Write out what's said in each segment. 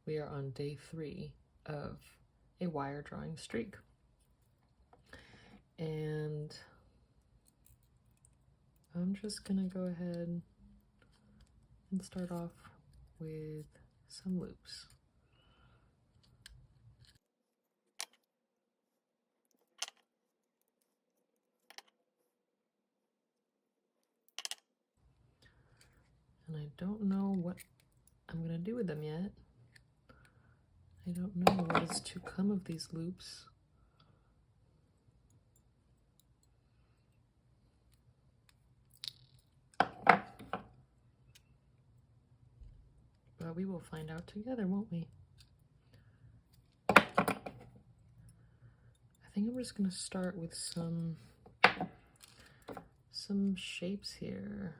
We are on day 3 of a wire drawing streak. And I'm just gonna go ahead and start off with some loops. And I don't know what I'm gonna do with them yet. I don't know what is to come of these loops. But we will find out together, won't we? I think I'm just gonna start with some shapes here.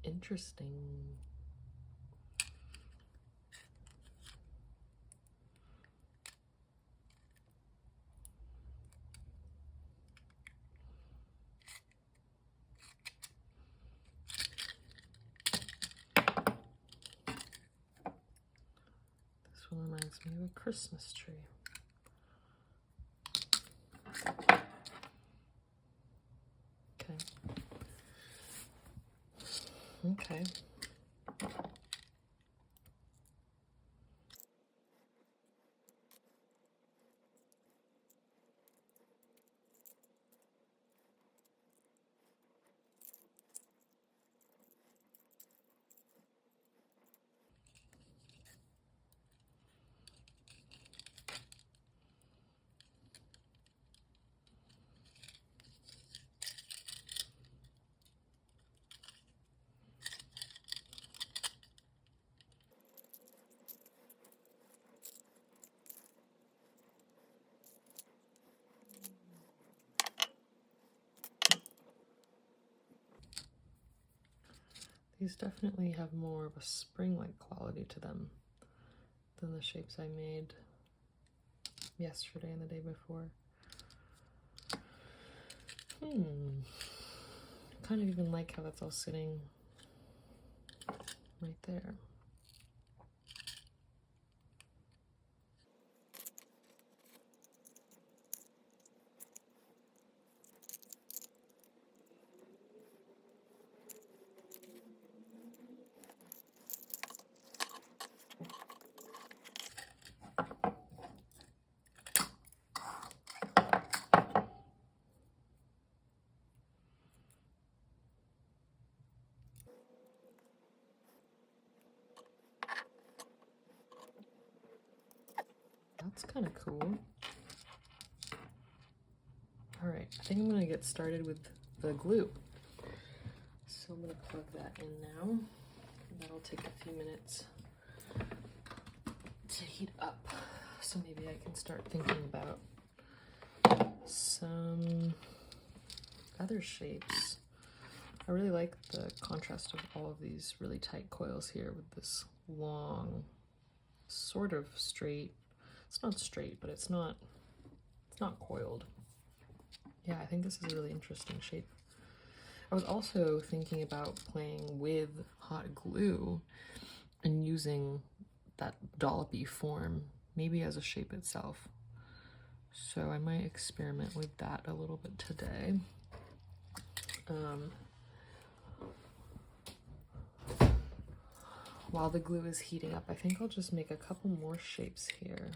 Interesting. This one reminds me of a Christmas tree. Okay. These definitely have more of a spring-like quality to them than the shapes I made yesterday and the day before. I kind of even like how that's all sitting right there. That's kind of cool. All right, I think I'm gonna get started with the glue. So I'm gonna plug that in now. That'll take a few minutes to heat up. So maybe I can start thinking about some other shapes. I really like the contrast of all of these really tight coils here with this long, sort of straight. It's not straight, but it's not coiled. Yeah, I think this is a really interesting shape. I was also thinking about playing with hot glue and using that dollopy form, maybe as a shape itself. So I might experiment with that a little bit today. While the glue is heating up, I think I'll just make a couple more shapes here.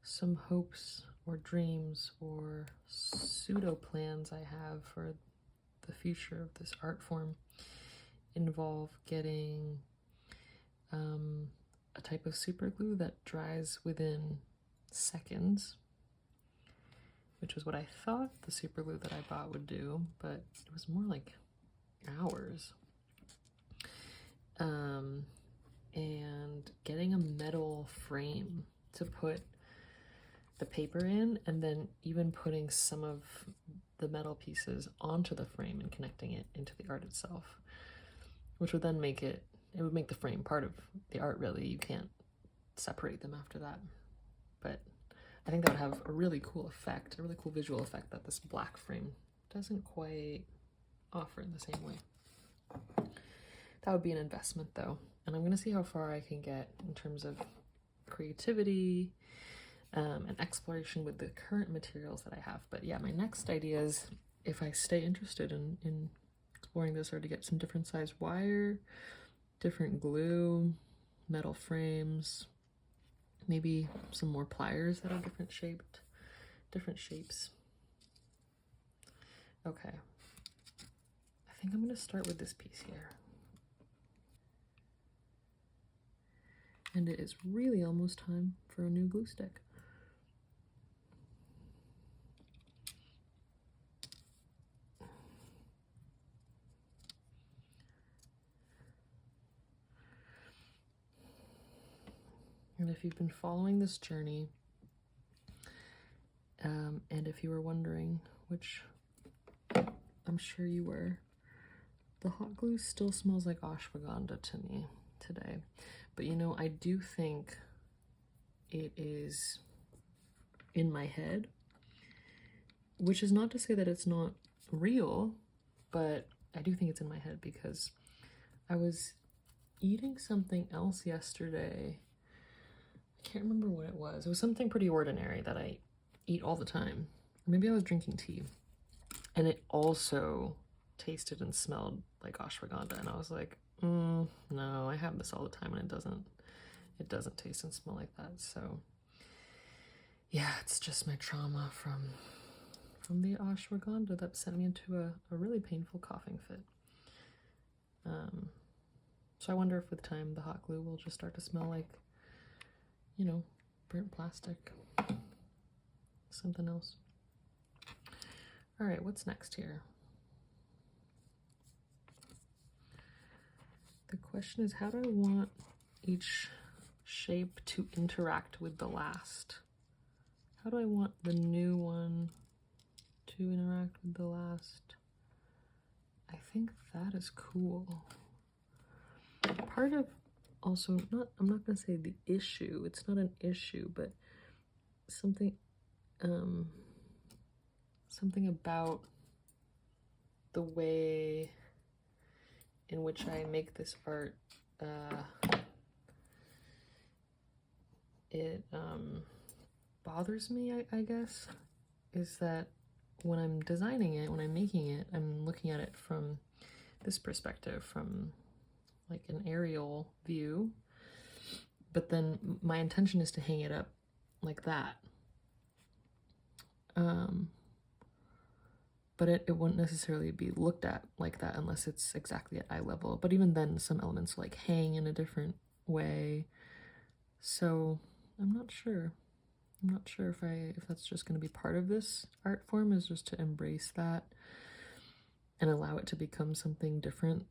some hopes or dreams or pseudo plans I have for the future of this art form involve getting a type of super glue that dries within seconds, which was what I thought the super glue that I bought would do, but it was more like hours. And getting a metal frame to put the paper in, and then even putting some of the metal pieces onto the frame and connecting it into the art itself, which would then make it would make the frame part of the art, really. You can't separate them after that. But I think that would have a really cool effect, a really cool visual effect that this black frame doesn't quite offer in the same way. That would be an investment though, and I'm going to see how far I can get in terms of creativity and exploration with the current materials that I have. But yeah, my next idea is, if I stay interested in exploring this, are to get some different size wire, different glue, metal frames, maybe some more pliers that are different shapes. Okay, I think I'm going to start with this piece here. And it is really almost time for a new glue stick. And if you've been following this journey, and if you were wondering, which I'm sure you were, the hot glue still smells like ashwagandha to me today. But you know, I do think it is in my head, which is not to say that it's not real, but I do think it's in my head because I was eating something else yesterday. I can't remember what it was. It was something pretty ordinary that I eat all the time. Maybe I was drinking tea, and it also tasted and smelled like ashwagandha, and I was like, no, I have this all the time and it doesn't taste and smell like that. So yeah, it's just my trauma from the ashwagandha that sent me into a really painful coughing fit. So I wonder if with time the hot glue will just start to smell like, you know, burnt plastic, something else. All right, what's next here? The question is, how do I want each shape to interact with the last? How do I want the new one to interact with the last? I think that is cool. Part of also, I'm not going to say the issue, it's not an issue, but something about the way in which I make this art, it bothers me, I guess, is that when I'm designing it, when I'm making it, I'm looking at it from this perspective, from like an aerial view, but then my intention is to hang it up like that. But it wouldn't necessarily be looked at like that unless it's exactly at eye level. But even then, some elements like hang in a different way. So I'm not sure. I'm not sure if that's just going to be part of this art form, is just to embrace that and allow it to become something different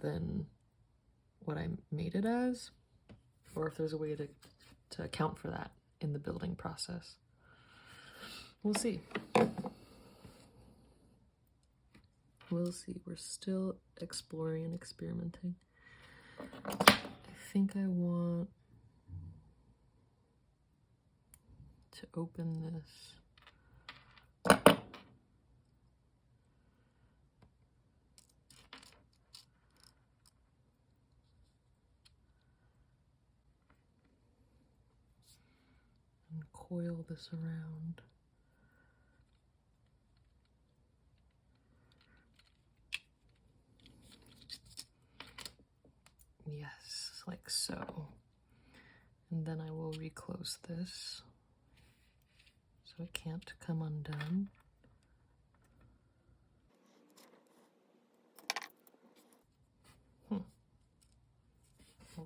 than what I made it as, or if there's a way to account for that in the building process. We'll see. We'll see. We're still exploring and experimenting. I think I want to open this. And coil this around. Yes, like so. And then I will reclose this so it can't come undone. Well,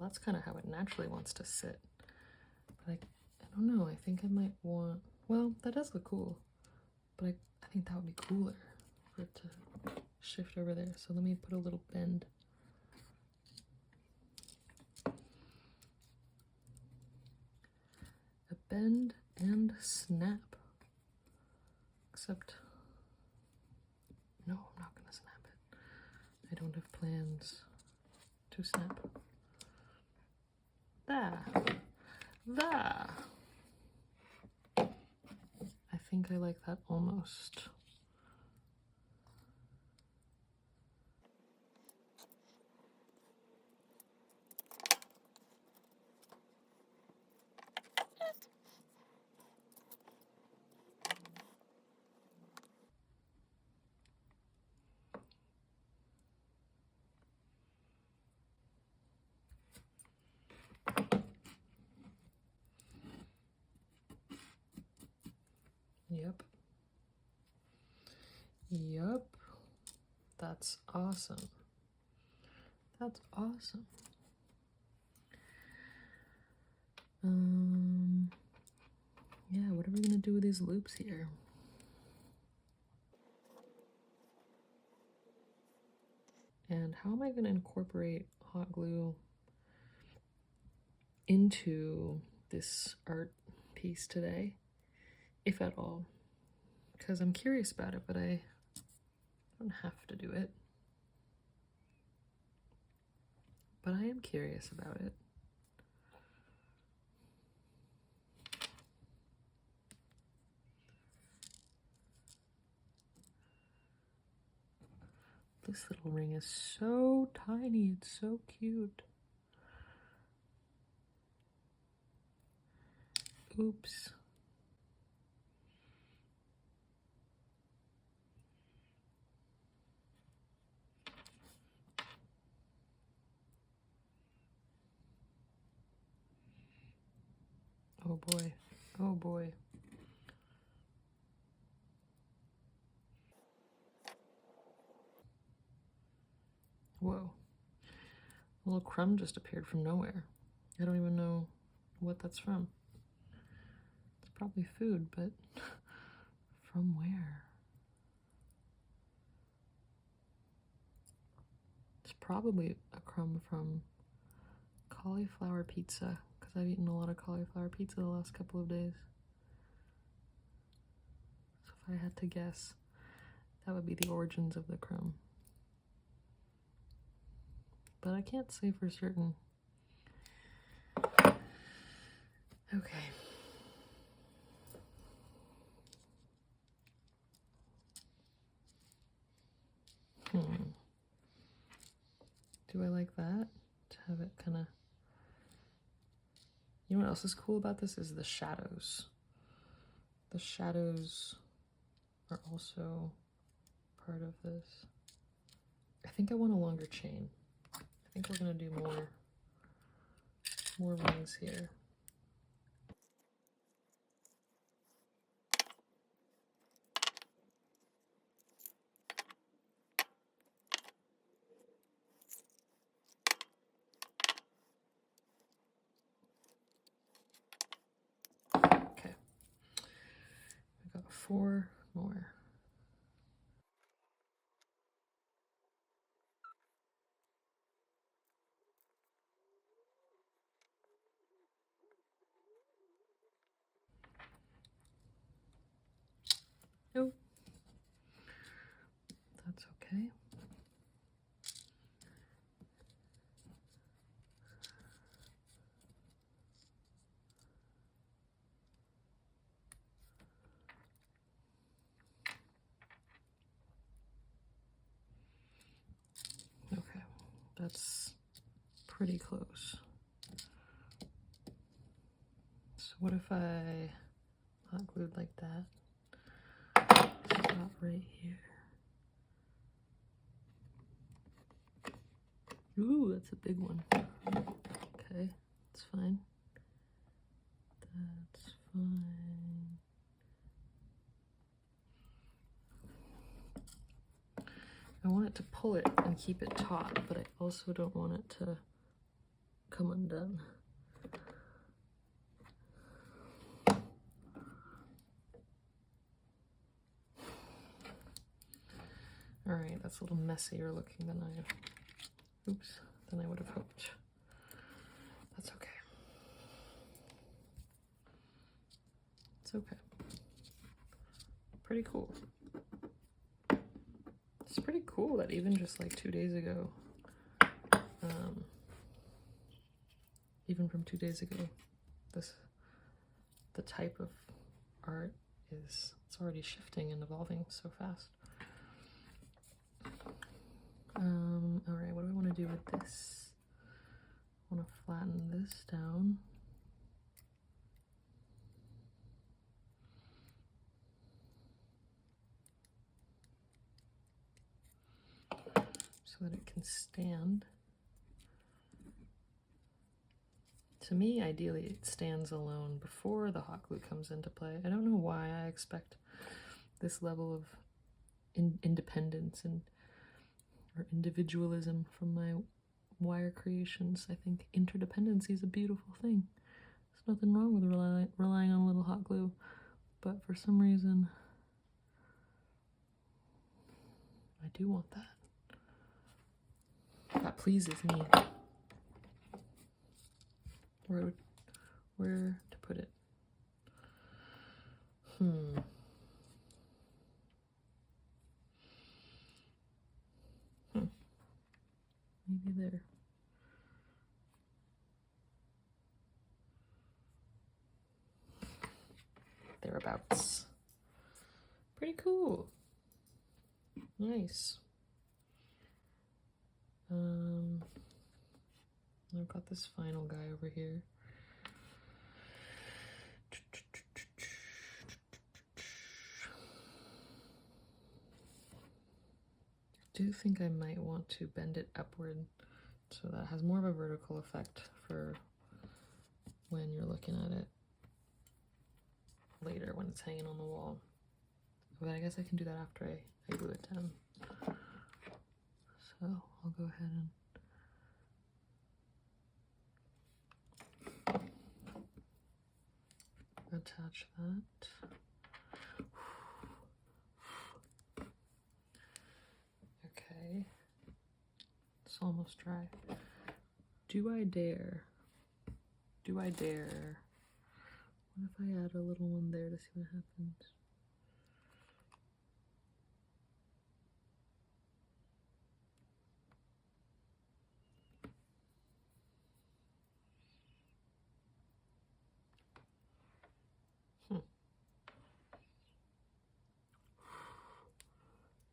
that's kind of how it naturally wants to sit. But I don't know, I think I might want, well, that does look cool. But I think that would be cooler for it to shift over there. So let me put a little bend. A bend and snap. Except, no, I'm not gonna snap it. I don't have plans to snap. There. I think I like that almost. Yep. That's awesome. That's awesome. Yeah, what are we gonna do with these loops here? And how am I gonna incorporate hot glue into this art piece today, if at all? Because I'm curious about it, but I don't have to do it. But I am curious about it. This little ring is so tiny, it's so cute. Oops. Oh boy, oh boy. Whoa. A little crumb just appeared from nowhere. I don't even know what that's from. It's probably food, but from where? It's probably a crumb from cauliflower pizza, because I've eaten a lot of cauliflower pizza the last couple of days. So if I had to guess, that would be the origins of the crumb. But I can't say for certain. Okay. Do I like that? To have it kind of... You know what else is cool about this is the shadows. The shadows are also part of this. I think I want a longer chain. I think we're gonna do more rings here. Okay, we got 4 more. Oh, that's okay. Okay, that's pretty close. So what if I hot glued like that? Stop right here. Ooh, that's a big one. Okay, it's fine. That's fine. I want it to pull it and keep it taut, but I also don't want it to come undone. All right, that's a little messier looking than I would have hoped. That's okay. It's okay. Pretty cool. It's pretty cool that even just like 2 days ago, even from 2 days ago, the type of art it's already shifting and evolving so fast. All right, what do I want to do with this? I want to flatten this down. So that it can stand. To me, ideally, it stands alone before the hot glue comes into play. I don't know why I expect this level of independence or individualism from my wire creations. I think interdependency is a beautiful thing. There's nothing wrong with relying on a little hot glue, but for some reason, I do want that. That pleases me. Where to put it? Maybe there. Thereabouts. Pretty cool. Nice. I've got this final guy over here. I do think I might want to bend it upward so that has more of a vertical effect for when you're looking at it later when it's hanging on the wall. But I guess I can do that after I glue it down. So I'll go ahead and attach that. Okay, it's almost dry. Do I dare? Do I dare? What if I add a little one there to see what happens?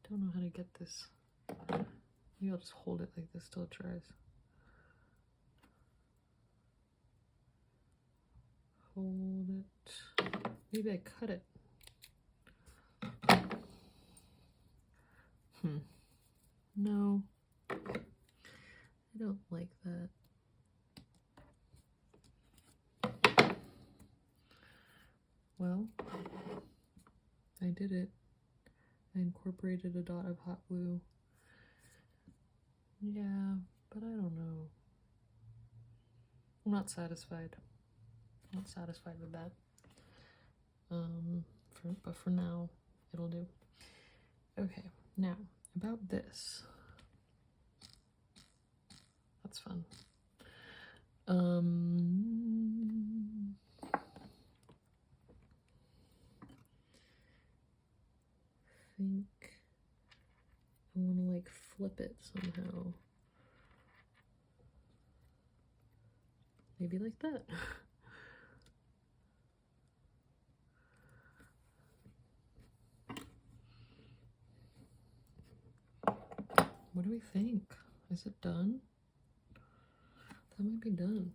Don't know how to get this. Maybe I'll just hold it like this till it dries. Hold it. Maybe I cut it. No. I don't like that. Well, I did it. I incorporated a dot of hot glue. Yeah, but I don't know. I'm not satisfied. I'm not satisfied with that. But for now, it'll do. Okay, now about this. That's fun. I think I want to like flip it somehow. Maybe like that. What do we think? Is it done? That might be done.